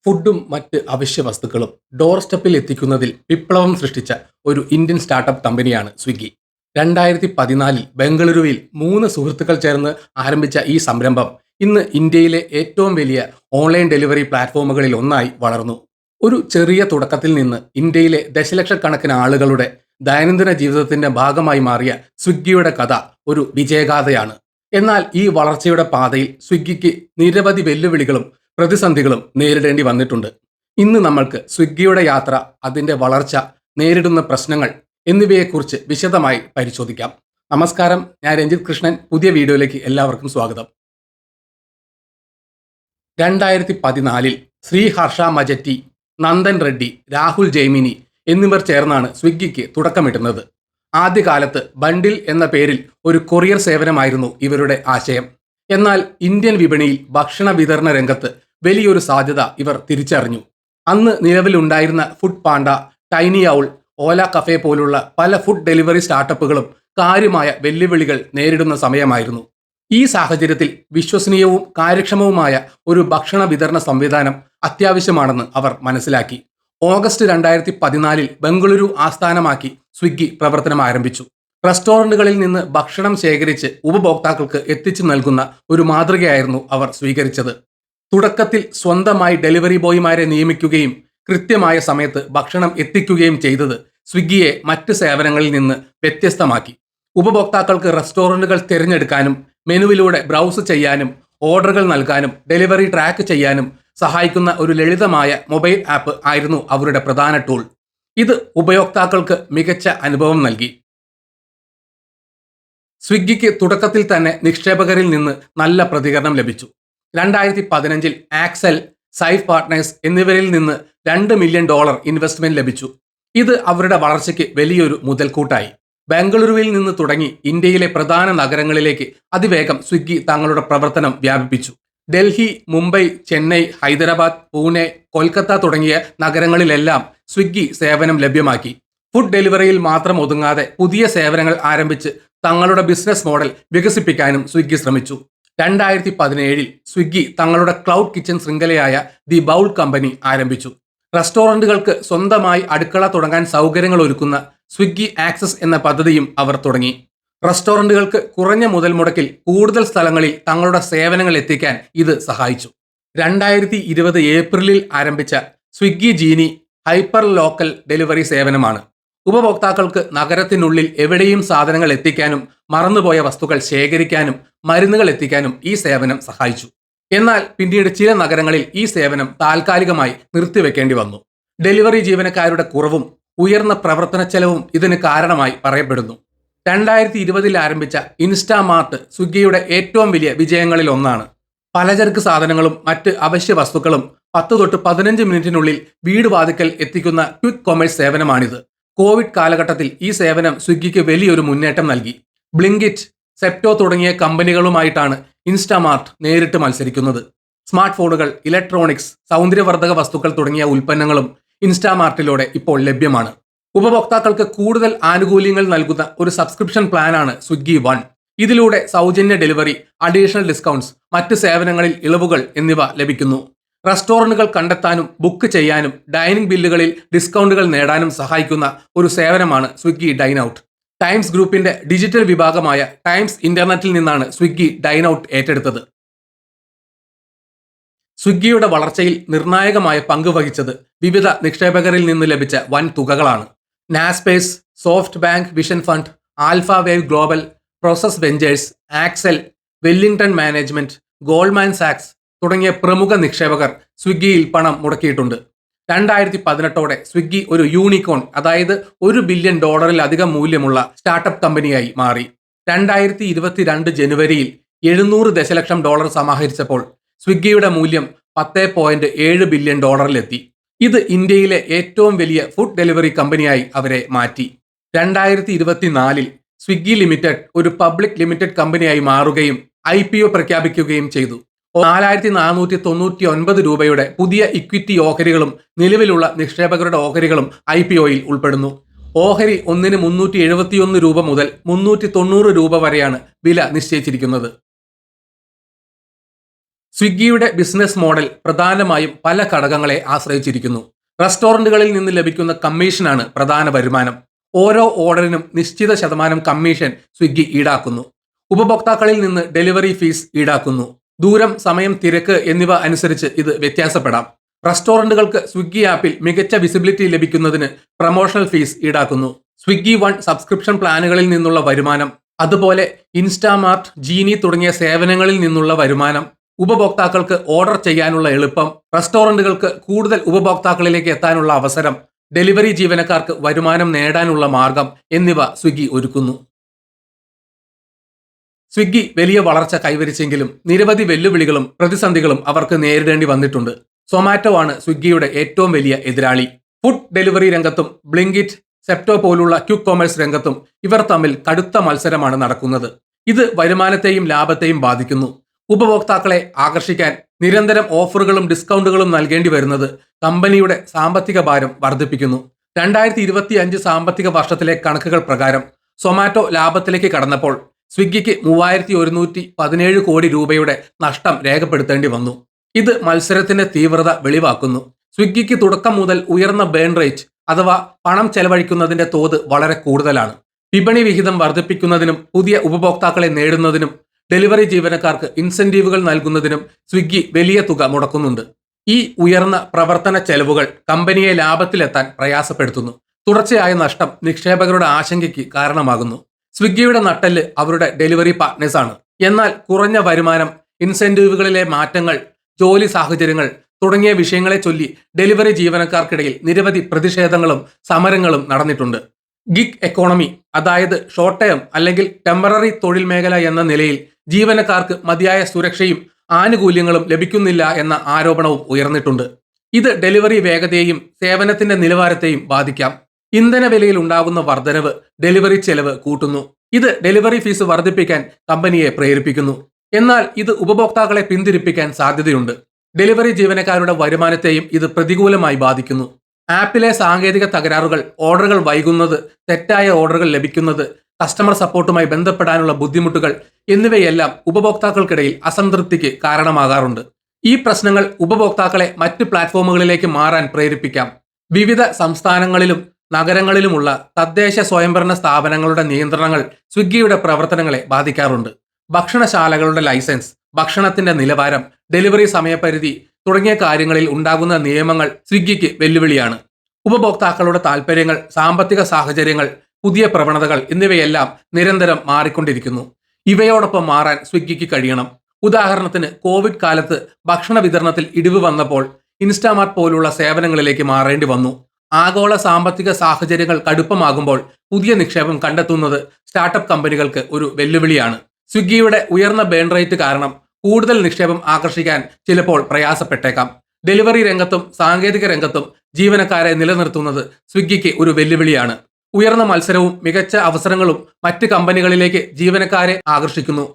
ഫുഡും മറ്റ് അവശ്യ വസ്തുക്കളും ഡോർ സ്റ്റെപ്പിൽ എത്തിക്കുന്നതിൽ വിപ്ലവം സൃഷ്ടിച്ച ഒരു ഇന്ത്യൻ സ്റ്റാർട്ടപ്പ് കമ്പനിയാണ് സ്വിഗ്ഗി. 2014 ബംഗളൂരുവിൽ 3 സുഹൃത്തുക്കൾ ചേർന്ന് ആരംഭിച്ച ഈ സംരംഭം ഇന്ന് ഇന്ത്യയിലെ ഏറ്റവും വലിയ ഓൺലൈൻ ഡെലിവറി പ്ലാറ്റ്ഫോമുകളിൽ ഒന്നായി വളർന്നു. ഒരു ചെറിയ തുടക്കത്തിൽ നിന്ന് ഇന്ത്യയിലെ ദശലക്ഷക്കണക്കിന് ആളുകളുടെ ദൈനംദിന ജീവിതത്തിന്റെ ഭാഗമായി മാറിയ സ്വിഗ്ഗിയുടെ കഥ ഒരു വിജയഗാഥയാണ്. എന്നാൽ ഈ വളർച്ചയുടെ പാതയിൽ സ്വിഗ്ഗിക്ക് നിരവധി വെല്ലുവിളികളും പ്രതിസന്ധികളും നേരിടേണ്ടി വന്നിട്ടുണ്ട്. ഇന്ന് നമ്മൾക്ക് സ്വിഗ്ഗിയുടെ യാത്ര, അതിന്റെ വളർച്ച, നേരിടുന്ന പ്രശ്നങ്ങൾ എന്നിവയെക്കുറിച്ച് വിശദമായി പരിശോധിക്കാം. നമസ്കാരം, ഞാൻ രഞ്ജിത് കൃഷ്ണൻ. പുതിയ വീഡിയോയിലേക്ക് എല്ലാവർക്കും സ്വാഗതം. 2014 ശ്രീ ഹർഷ മജറ്റി, നന്ദൻ റെഡ്ഡി, രാഹുൽ ജെയ്മിനി എന്നിവർ ചേർന്നാണ് സ്വിഗ്ഗിക്ക് തുടക്കമിടുന്നത്. ആദ്യകാലത്ത് ബണ്ടിൽ എന്ന പേരിൽ ഒരു കൊറിയർ സേവനമായിരുന്നു ഇവരുടെ ആശയം. എന്നാൽ ഇന്ത്യൻ വിപണിയിൽ ഭക്ഷണ വിതരണ രംഗത്ത് വലിയൊരു സാധ്യത ഇവർ തിരിച്ചറിഞ്ഞു. അന്ന് നിലവിലുണ്ടായിരുന്ന ഫുഡ് പാണ്ട, ടൈനി ഔൾ, ഓല കഫേ പോലുള്ള പല ഫുഡ് ഡെലിവറി സ്റ്റാർട്ടപ്പുകളും കാര്യമായ വെല്ലുവിളികൾ നേരിടുന്ന സമയമായിരുന്നു. ഈ സാഹചര്യത്തിൽ വിശ്വസനീയവും കാര്യക്ഷമവുമായ ഒരു ഭക്ഷണ വിതരണ സംവിധാനം അത്യാവശ്യമാണെന്ന് അവർ മനസ്സിലാക്കി. ഓഗസ്റ്റ് 2014 ബംഗളൂരു ആസ്ഥാനമാക്കി സ്വിഗ്ഗി പ്രവർത്തനം ആരംഭിച്ചു. റെസ്റ്റോറന്റുകളിൽ നിന്ന് ഭക്ഷണം ശേഖരിച്ച് ഉപഭോക്താക്കൾക്ക് എത്തിച്ചു നൽകുന്ന ഒരു മാതൃകയായിരുന്നു അവർ സ്വീകരിച്ചത്. തുടക്കത്തിൽ സ്വന്തമായി ഡെലിവറി ബോയ്മാരെ നിയമിക്കുകയും കൃത്യമായ സമയത്ത് ഭക്ഷണം എത്തിക്കുകയും ചെയ്തത് സ്വിഗ്ഗിയെ മറ്റ് സേവനങ്ങളിൽ നിന്ന് വ്യത്യസ്തമാക്കി. ഉപഭോക്താക്കൾക്ക് റെസ്റ്റോറന്റുകൾ തിരഞ്ഞെടുക്കാനും മെനുവിലൂടെ ബ്രൗസ് ചെയ്യാനും ഓർഡറുകൾ നൽകാനും ഡെലിവറി ട്രാക്ക് ചെയ്യാനും സഹായിക്കുന്ന ഒരു ലളിതമായ മൊബൈൽ ആപ്പ് ആയിരുന്നു അവരുടെ പ്രധാന ടൂൾ. ഇത് ഉപയോക്താക്കൾക്ക് മികച്ച അനുഭവം നൽകി. സ്വിഗ്ഗിക്ക് തുടക്കത്തിൽ തന്നെ നിക്ഷേപകരിൽ നിന്ന് നല്ല പ്രതികരണം ലഭിച്ചു. 2015 ആക്സൽ, സൈഫ് പാർട്ട്നേഴ്സ് എന്നിവരിൽ നിന്ന് $2 മില്യൺ ഇൻവെസ്റ്റ്മെന്റ് ലഭിച്ചു. ഇത് അവരുടെ വളർച്ചയ്ക്ക് വലിയൊരു മുതൽക്കൂട്ടായി. ബംഗളൂരുവിൽ നിന്ന് തുടങ്ങി ഇന്ത്യയിലെ പ്രധാന നഗരങ്ങളിലേക്ക് അതിവേഗം സ്വിഗ്ഗി തങ്ങളുടെ പ്രവർത്തനം വ്യാപിപ്പിച്ചു. ഡൽഹി, മുംബൈ, ചെന്നൈ, ഹൈദരാബാദ്, പൂനെ, കൊൽക്കത്ത തുടങ്ങിയ നഗരങ്ങളിലെല്ലാം സ്വിഗ്ഗി സേവനം ലഭ്യമാക്കി. ഫുഡ് ഡെലിവറിയിൽ മാത്രം ഒതുങ്ങാതെ പുതിയ സേവനങ്ങൾ ആരംഭിച്ച് തങ്ങളുടെ ബിസിനസ് മോഡൽ വികസിപ്പിക്കാനും സ്വിഗ്ഗി ശ്രമിച്ചു. 2017 സ്വിഗ്ഗി തങ്ങളുടെ ക്ലൗഡ് കിച്ചൺ ശൃംഖലയായ ദി ബൗൾ കമ്പനി ആരംഭിച്ചു. റെസ്റ്റോറന്റുകൾക്ക് സ്വന്തമായി അടുക്കള തുടങ്ങാൻ സൗകര്യങ്ങൾ ഒരുക്കുന്ന സ്വിഗ്ഗി ആക്സസ് എന്ന പദ്ധതിയും അവർ തുടങ്ങി. റെസ്റ്റോറന്റുകൾക്ക് കുറഞ്ഞ മുതൽ മുടക്കിൽ കൂടുതൽ സ്ഥലങ്ങളിൽ തങ്ങളുടെ സേവനങ്ങൾ എത്തിക്കാൻ ഇത് സഹായിച്ചു. 2020 ഏപ്രിലിൽ ആരംഭിച്ച സ്വിഗ്ഗി ജീനി ഹൈപ്പർ ലോക്കൽ ഡെലിവറി സേവനമാണ്. ഉപഭോക്താക്കൾക്ക് നഗരത്തിനുള്ളിൽ എവിടെയും സാധനങ്ങൾ എത്തിക്കാനും മറന്നുപോയ വസ്തുക്കൾ ശേഖരിക്കാനും മരുന്നുകൾ എത്തിക്കാനും ഈ സേവനം സഹായിച്ചു. എന്നാൽ പിന്നീട് ചില നഗരങ്ങളിൽ ഈ സേവനം താൽക്കാലികമായി നിർത്തിവെക്കേണ്ടി വന്നു. ഡെലിവറി ജീവനക്കാരുടെ കുറവും ഉയർന്ന പ്രവർത്തന ചെലവും ഇതിന് കാരണമായി പറയപ്പെടുന്നു. 2020 ആരംഭിച്ച ഇൻസ്റ്റാമാർട്ട് സ്വിഗ്ഗിയുടെ ഏറ്റവും വലിയ വിജയങ്ങളിൽ ഒന്നാണ്. പലചരക്ക് സാധനങ്ങളും മറ്റ് അവശ്യ വസ്തുക്കളും 10 തൊട്ട് 15 മിനിറ്റിനുള്ളിൽ വീട് വാതിക്കൽ എത്തിക്കുന്ന ക്വിക്ക് കൊമേഴ്സ് സേവനമാണിത്. കോവിഡ് കാലഘട്ടത്തിൽ ഈ സേവനം സ്വിഗ്ഗിക്ക് വലിയൊരു മുന്നേറ്റം നൽകി. ബ്ലിങ്കിറ്റ്, സെപ്റ്റോ തുടങ്ങിയ കമ്പനികളുമായിട്ടാണ് ഇൻസ്റ്റാമാർട്ട് നേരിട്ട് മത്സരിക്കുന്നത്. സ്മാർട്ട് ഫോണുകൾ, ഇലക്ട്രോണിക്സ്, സൗന്ദര്യവർദ്ധക വസ്തുക്കൾ തുടങ്ങിയ ഉൽപ്പന്നങ്ങളും ഇൻസ്റ്റാമാർട്ടിലൂടെ ഇപ്പോൾ ലഭ്യമാണ്. ഉപഭോക്താക്കൾക്ക് കൂടുതൽ ആനുകൂല്യങ്ങൾ നൽകുന്ന ഒരു സബ്സ്ക്രിപ്ഷൻ പ്ലാനാണ് സ്വിഗ്ഗി വൺ. ഇതിലൂടെ സൗജന്യ ഡെലിവറി, അഡീഷണൽ ഡിസ്കൗണ്ട്സ്, മറ്റ് സേവനങ്ങളിൽ ഇളവുകൾ എന്നിവ ലഭിക്കുന്നു. റെസ്റ്റോറന്റുകൾ കണ്ടെത്താനും ബുക്ക് ചെയ്യാനും ഡൈനിങ് ബില്ലുകളിൽ ഡിസ്കൗണ്ടുകൾ നേടാനും സഹായിക്കുന്ന ഒരു സേവനമാണ് സ്വിഗ്ഗി ഡൈൻ ഔട്ട്. ടൈംസ് ഗ്രൂപ്പിന്റെ ഡിജിറ്റൽ വിഭാഗമായ ടൈംസ് ഇന്റർനെറ്റിൽ നിന്നാണ് സ്വിഗ്ഗി ഡൈൻ ഔട്ട് ഏറ്റെടുത്തത്. സ്വിഗ്ഗിയുടെ വളർച്ചയിൽ നിർണായകമായ പങ്ക് വഹിച്ചത് വിവിധ നിക്ഷേപകരിൽ നിന്ന് ലഭിച്ച വൻ തുകകളാണ്. Naspers, SoftBank Vision Fund, Alpha Wave Global, Prosus Ventures, Accel, Wellington Management, Goldman സാക്സ് തുടങ്ങിയ പ്രമുഖ നിക്ഷേപകർ സ്വിഗ്ഗിയിൽ പണം മുടക്കിയിട്ടുണ്ട്. 2018 സ്വിഗ്ഗി ഒരു യൂണിക്കോൺ, അതായത് $1 ബില്യൺ മൂല്യമുള്ള സ്റ്റാർട്ടപ്പ് കമ്പനിയായി മാറി. 2022 ജനുവരിയിൽ $700 ദശലക്ഷം സമാഹരിച്ചപ്പോൾ സ്വിഗ്ഗിയുടെ മൂല്യം $10.7 ബില്യൺ ഇത് ഇന്ത്യയിലെ ഏറ്റവും വലിയ ഫുഡ് ഡെലിവറി കമ്പനിയായി അവരെ മാറ്റി. 2024 സ്വിഗ്ഗി ലിമിറ്റഡ് ഒരു പബ്ലിക് ലിമിറ്റഡ് കമ്പനിയായി മാറുകയും IPO പ്രഖ്യാപിക്കുകയും ചെയ്തു. 4499 രൂപയുടെ പുതിയ ഇക്വിറ്റി ഓഹരികളും നിലവിലുള്ള നിക്ഷേപകരുടെ ഓഹരികളും IPOയിൽ ഉൾപ്പെടുന്നു. ഓഹരി ഒന്നിന് 371 രൂപ മുതൽ 390 രൂപ വരെയാണ് വില നിശ്ചയിച്ചിരിക്കുന്നത്. സ്വിഗ്ഗിയുടെ ബിസിനസ് മോഡൽ പ്രധാനമായും പല ഘടകങ്ങളെ ആശ്രയിച്ചിരിക്കുന്നു. റെസ്റ്റോറന്റുകളിൽ നിന്ന് ലഭിക്കുന്ന കമ്മീഷനാണ് പ്രധാന വരുമാനം. ഓരോ ഓർഡറിനും നിശ്ചിത ശതമാനം കമ്മീഷൻ സ്വിഗ്ഗി ഈടാക്കുന്നു. ഉപഭോക്താക്കളിൽ നിന്ന് ഡെലിവറി ഫീസ് ഈടാക്കുന്നു. ദൂരം, സമയം, തിരക്ക് എന്നിവ അനുസരിച്ച് ഇത് വ്യത്യാസപ്പെടാം. റെസ്റ്റോറന്റുകൾക്ക് സ്വിഗ്ഗി ആപ്പിൽ മികച്ച വിസിബിലിറ്റി ലഭിക്കുന്നതിന് പ്രൊമോഷണൽ ഫീസ് ഈടാക്കുന്നു. സ്വിഗ്ഗി വൺ സബ്സ്ക്രിപ്ഷൻ പ്ലാനുകളിൽ നിന്നുള്ള വരുമാനം, അതുപോലെ ഇൻസ്റ്റാമാർട്ട്, ജീനി തുടങ്ങിയ സേവനങ്ങളിൽ നിന്നുള്ള വരുമാനം, ഉപഭോക്താക്കൾക്ക് ഓർഡർ ചെയ്യാനുള്ള എളുപ്പം, റെസ്റ്റോറന്റുകൾക്ക് കൂടുതൽ ഉപഭോക്താക്കളിലേക്ക് എത്താനുള്ള അവസരം, ഡെലിവറി ജീവനക്കാർക്ക് വരുമാനം നേടാനുള്ള മാർഗം എന്നിവ സ്വിഗ്ഗി ഒരുക്കുന്നു. സ്വിഗ്ഗി വലിയ വളർച്ച കൈവരിച്ചെങ്കിലും നിരവധി വെല്ലുവിളികളും പ്രതിസന്ധികളും അവർക്ക് നേരിടേണ്ടി വന്നിട്ടുണ്ട്. സൊമാറ്റോ ആണ് സ്വിഗ്ഗിയുടെ ഏറ്റവും വലിയ എതിരാളി. ഫുഡ് ഡെലിവറി രംഗത്തും ബ്ലിങ്കിറ്റ്, സെപ്റ്റോ പോലുള്ള ക്വിക്ക് കൊമേഴ്സ് രംഗത്തും ഇവർ തമ്മിൽ കടുത്ത മത്സരമാണ് നടക്കുന്നത്. ഇത് വരുമാനത്തെയും ലാഭത്തെയും ബാധിക്കുന്നു. ഉപഭോക്താക്കളെ ആകർഷിക്കാൻ നിരന്തരം ഓഫറുകളും ഡിസ്കൗണ്ടുകളും നൽകേണ്ടി വരുന്നത് കമ്പനിയുടെ സാമ്പത്തിക ഭാരം വർദ്ധിപ്പിക്കുന്നു. 2025 സാമ്പത്തിക വർഷത്തിലെ കണക്കുകൾ പ്രകാരം സൊമാറ്റോ ലാഭത്തിലേക്ക് കടന്നപ്പോൾ സ്വിഗ്ഗിക്ക് 3117 കോടി രൂപയുടെ നഷ്ടം രേഖപ്പെടുത്തേണ്ടി വന്നു. ഇത് മത്സരത്തിന്റെ തീവ്രത വെളിവാക്കുന്നു. സ്വിഗ്ഗിക്ക് തുടക്കം മുതൽ ഉയർന്ന ബേൺ റേറ്റ് അഥവാ പണം ചെലവഴിക്കുന്നതിന്റെ തോത് വളരെ കൂടുതലാണ്. വിപണി വിഹിതം വർദ്ധിപ്പിക്കുന്നതിനും പുതിയ ഉപഭോക്താക്കളെ നേടുന്നതിനും ഡെലിവറി ജീവനക്കാർക്ക് ഇൻസെന്റീവുകൾ നൽകുന്നതിനും സ്വിഗ്ഗി വലിയ തുക മുടക്കുന്നുണ്ട്. ഈ ഉയർന്ന പ്രവർത്തന ചെലവുകൾ കമ്പനിയെ ലാഭത്തിലെത്താൻ പ്രയാസപ്പെടുത്തുന്നു. തുടർച്ചയായ നഷ്ടം നിക്ഷേപകരുടെ ആശങ്കയ്ക്ക് കാരണമാകുന്നു. സ്വിഗ്ഗിയുടെ നട്ടെല്ല് അവരുടെ ഡെലിവറി പാർട്ട്നേഴ്സാണ്. എന്നാൽ കുറഞ്ഞ വരുമാനം, ഇൻസെന്റീവുകളിലെ മാറ്റങ്ങൾ, ജോലി സാഹചര്യങ്ങൾ തുടങ്ങിയ വിഷയങ്ങളെ ചൊല്ലി ഡെലിവറി ജീവനക്കാർക്കിടയിൽ നിരവധി പ്രതിഷേധങ്ങളും സമരങ്ങളും നടന്നിട്ടുണ്ട്. ഗിഗ് എക്കോണമി, അതായത് ഷോർട്ട് ടേം അല്ലെങ്കിൽ ടെമ്പററി തൊഴിൽ മേഖല എന്ന നിലയിൽ ജീവനക്കാർക്ക് മതിയായ സുരക്ഷയും ആനുകൂല്യങ്ങളും ലഭിക്കുന്നില്ല എന്ന ആരോപണവും ഉയർന്നിട്ടുണ്ട്. ഇത് ഡെലിവറി വേഗതയെയും സേവനത്തിന്റെ നിലവാരത്തെയും ബാധിക്കാം. ഇന്ധന വിലയിൽ ഉണ്ടാകുന്ന വർധനവ് ഡെലിവറി ചെലവ് കൂട്ടുന്നു. ഇത് ഡെലിവറി ഫീസ് വർദ്ധിപ്പിക്കാൻ കമ്പനിയെ പ്രേരിപ്പിക്കുന്നു. എന്നാൽ ഇത് ഉപഭോക്താക്കളെ പിന്തിരിപ്പിക്കാൻ സാധ്യതയുണ്ട്. ഡെലിവറി ജീവനക്കാരുടെ വരുമാനത്തെയും ഇത് പ്രതികൂലമായി ബാധിക്കുന്നു. ആപ്പിലെ സാങ്കേതിക തകരാറുകൾ, ഓർഡറുകൾ വൈകുന്നത്, തെറ്റായ ഓർഡറുകൾ ലഭിക്കുന്നത്, കസ്റ്റമർ സപ്പോർട്ടുമായി ബന്ധപ്പെടാനുള്ള ബുദ്ധിമുട്ടുകൾ എന്നിവയെല്ലാം ഉപഭോക്താക്കൾക്കിടയിൽ അസംതൃപ്തിക്ക് കാരണമാകാറുണ്ട്. ഈ പ്രശ്നങ്ങൾ ഉപഭോക്താക്കളെ മറ്റ് പ്ലാറ്റ്ഫോമുകളിലേക്ക് മാറാൻ പ്രേരിപ്പിക്കാം. വിവിധ സംസ്ഥാനങ്ങളിലും നഗരങ്ങളിലുമുള്ള തദ്ദേശ സ്വയംഭരണ സ്ഥാപനങ്ങളുടെ നിയന്ത്രണങ്ങൾ സ്വിഗ്ഗിയുടെ പ്രവർത്തനങ്ങളെ ബാധിക്കാറുണ്ട്. ഭക്ഷണശാലകളുടെ ലൈസൻസ്, ഭക്ഷണത്തിന്റെ നിലവാരം, ഡെലിവറി സമയപരിധി തുടങ്ങിയ കാര്യങ്ങളിൽ ഉണ്ടാകുന്ന നിയമങ്ങൾ സ്വിഗ്ഗിക്ക് വെല്ലുവിളിയാണ്. ഉപഭോക്താക്കളുടെ താൽപ്പര്യങ്ങൾ, സാമ്പത്തിക സാഹചര്യങ്ങൾ, പുതിയ പ്രവണതകൾ എന്നിവയെല്ലാം നിരന്തരം മാറിക്കൊണ്ടിരിക്കുന്നു. ഇവയോടൊപ്പം മാറാൻ സ്വിഗ്ഗിക്ക് കഴിയണം. ഉദാഹരണത്തിന് കോവിഡ് കാലത്ത് ഭക്ഷണ വിതരണത്തിൽ ഇടിവ് വന്നപ്പോൾ ഇൻസ്റ്റാമാർട്ട് പോലുള്ള സേവനങ്ങളിലേക്ക് മാറേണ്ടി വന്നു. ആഗോള സാമ്പത്തിക സാഹചര്യങ്ങൾ കടുപ്പമാകുമ്പോൾ പുതിയ നിക്ഷേപം കണ്ടെത്തുന്നത് സ്റ്റാർട്ടപ്പ് കമ്പനികൾക്ക് ഒരു വെല്ലുവിളിയാണ്. സ്വിഗ്ഗിയുടെ ഉയർന്ന ബേൺ റേറ്റ് കാരണം കൂടുതൽ നിക്ഷേപം ആകർഷിക്കാൻ ചിലപ്പോൾ പ്രയാസപ്പെട്ടേക്കാം. ഡെലിവറി രംഗത്തും സാങ്കേതിക രംഗത്തും ജീവനക്കാരെ നിലനിർത്തുന്നത് സ്വിഗ്ഗിക്ക് ഒരു വെല്ലുവിളിയാണ്. ഉയർന്ന മത്സരവും മികച്ച അവസരങ്ങളും മറ്റ് കമ്പനികളിലേക്ക് ജീവനക്കാരെ ആകർഷിക്കുന്നു.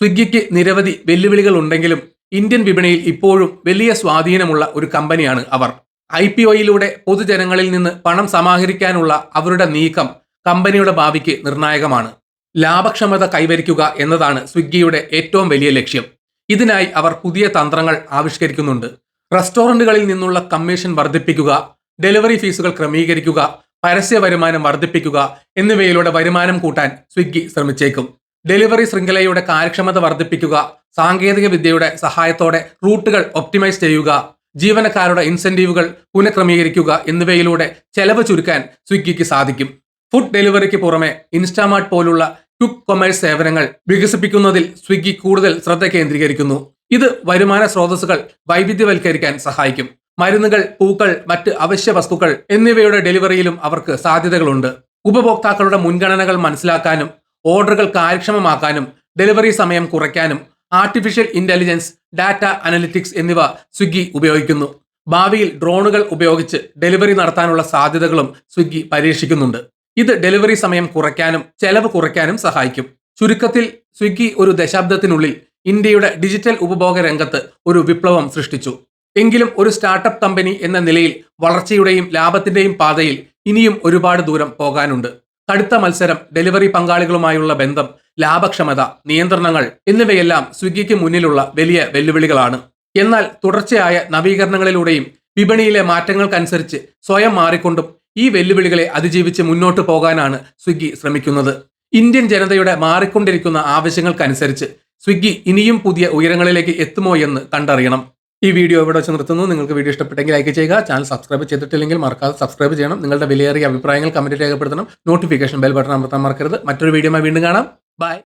സ്വിഗ്ഗിക്ക് നിരവധി വെല്ലുവിളികൾ ഉണ്ടെങ്കിലും ഇന്ത്യൻ വിപണിയിൽ ഇപ്പോഴും വലിയ സ്വാധീനമുള്ള ഒരു കമ്പനിയാണ് അവർ. IPOയിലൂടെ പൊതുജനങ്ങളിൽ നിന്ന് പണം സമാഹരിക്കാനുള്ള അവരുടെ നീക്കം കമ്പനിയുടെ ഭാവിക്ക് നിർണായകമാണ്. ലാഭക്ഷമത കൈവരിക്കുക എന്നതാണ് സ്വിഗ്ഗിയുടെ ഏറ്റവും വലിയ ലക്ഷ്യം. ഇതിനായി അവർ പുതിയ തന്ത്രങ്ങൾ ആവിഷ്കരിക്കുന്നുണ്ട്. റെസ്റ്റോറന്റുകളിൽ നിന്നുള്ള കമ്മീഷൻ വർദ്ധിപ്പിക്കുക, ഡെലിവറി ഫീസുകൾ ക്രമീകരിക്കുക, പരസ്യ വരുമാനം വർദ്ധിപ്പിക്കുക എന്നിവയിലൂടെ വരുമാനം കൂട്ടാൻ സ്വിഗ്ഗി ശ്രമിച്ചേക്കും. ഡെലിവറി ശൃംഖലയുടെ കാര്യക്ഷമത വർദ്ധിപ്പിക്കുക, സാങ്കേതിക വിദ്യയുടെ സഹായത്തോടെ റൂട്ടുകൾ ഒപ്റ്റിമൈസ് ചെയ്യുക, ജീവനക്കാരുടെ ഇൻസെന്റീവുകൾ പുനഃക്രമീകരിക്കുക എന്നിവയിലൂടെ ചെലവ് ചുരുക്കാൻ സ്വിഗ്ഗിക്ക് സാധിക്കും. ഫുഡ് ഡെലിവറിക്ക് പുറമെ ഇൻസ്റ്റാമാർട്ട് പോലുള്ള ക്വിക്ക് കൊമേഴ്സ് സേവനങ്ങൾ വികസിപ്പിക്കുന്നതിൽ സ്വിഗ്ഗി കൂടുതൽ ശ്രദ്ധ കേന്ദ്രീകരിക്കുന്നു. ഇത് വരുമാന സ്രോതസ്സുകൾ വൈവിധ്യവൽക്കരിക്കാൻ സഹായിക്കും. മരുന്നുകൾ, പൂക്കൾ, മറ്റ് അവശ്യ വസ്തുക്കൾ എന്നിവയുടെ ഡെലിവറിയിലും അവർക്ക് സാധ്യതകളുണ്ട്. ഉപഭോക്താക്കളുടെ മുൻഗണനകൾ മനസ്സിലാക്കാനും ഓർഡറുകൾ കാര്യക്ഷമമാക്കാനും ഡെലിവറി സമയം കുറയ്ക്കാനും ആർട്ടിഫിഷ്യൽ ഇന്റലിജൻസ്, ഡാറ്റ അനലിറ്റിക്സ് എന്നിവ സ്വിഗ്ഗി ഉപയോഗിക്കുന്നു. ഭാവിയിൽ ഡ്രോണുകൾ ഉപയോഗിച്ച് ഡെലിവറി നടത്താനുള്ള സാധ്യതകളും സ്വിഗ്ഗി പരീക്ഷിക്കുന്നുണ്ട്. ഇത് ഡെലിവറി സമയം കുറയ്ക്കാനും ചെലവ് കുറയ്ക്കാനും സഹായിക്കും. ചുരുക്കത്തിൽ സ്വിഗ്ഗി ഒരു ദശാബ്ദത്തിനുള്ളിൽ ഇന്ത്യയുടെ ഡിജിറ്റൽ ഉപഭോഗ രംഗത്ത് ഒരു വിപ്ലവം സൃഷ്ടിച്ചു. എങ്കിലും ഒരു സ്റ്റാർട്ടപ്പ് കമ്പനി എന്ന നിലയിൽ വളർച്ചയുടെയും ലാഭത്തിന്റെയും പാതയിൽ ഇനിയും ഒരുപാട് ദൂരം പോകാനുണ്ട്. കടുത്ത മത്സരം, ഡെലിവറി പങ്കാളികളുമായുള്ള ബന്ധം, ലാഭക്ഷമത, നിയന്ത്രണങ്ങൾ എന്നിവയെല്ലാം സ്വിഗ്ഗിക്ക് മുന്നിലുള്ള വലിയ വെല്ലുവിളികളാണ്. എന്നാൽ തുടർച്ചയായ നവീകരണങ്ങളിലൂടെയും വിപണിയിലെ മാറ്റങ്ങൾക്കനുസരിച്ച് സ്വയം മാറിക്കൊണ്ടും ഈ വെല്ലുവിളികളെ അതിജീവിച്ച് മുന്നോട്ട് പോകാനാണ് സ്വിഗ്ഗി ശ്രമിക്കുന്നത്. ഇന്ത്യൻ ജനതയുടെ മാറിക്കൊണ്ടിരിക്കുന്ന ആവശ്യങ്ങൾക്കനുസരിച്ച് സ്വിഗ്ഗി ഇനിയും പുതിയ ഉയരങ്ങളിലേക്ക് എത്തുമോ എന്ന് കണ്ടറിയണം. ഈ വീഡിയോ ഇവിടെ വെച്ച് നിർത്തുന്നു. നിങ്ങൾക്ക് വീഡിയോ ഇഷ്ടപ്പെട്ടെങ്കിൽ ലൈക്ക് ചെയ്യുക. ചാനൽ സബ്സ്ക്രൈബ് ചെയ്തിട്ടില്ലെങ്കിൽ മറക്കാതെ സബ്സ്ക്രൈബ് ചെയ്യണം. നിങ്ങളുടെ വിലയേറിയ അഭിപ്രായങ്ങൾ കമന്റിൽ രേഖപ്പെടുത്തണം. നോട്ടിഫിക്കേഷൻ ബെൽ ബട്ടൺ അമർത്താൻ മറക്കരുത്. മറ്റൊരു വീഡിയോയുമായി വീണ്ടും കാണാം. ബൈ.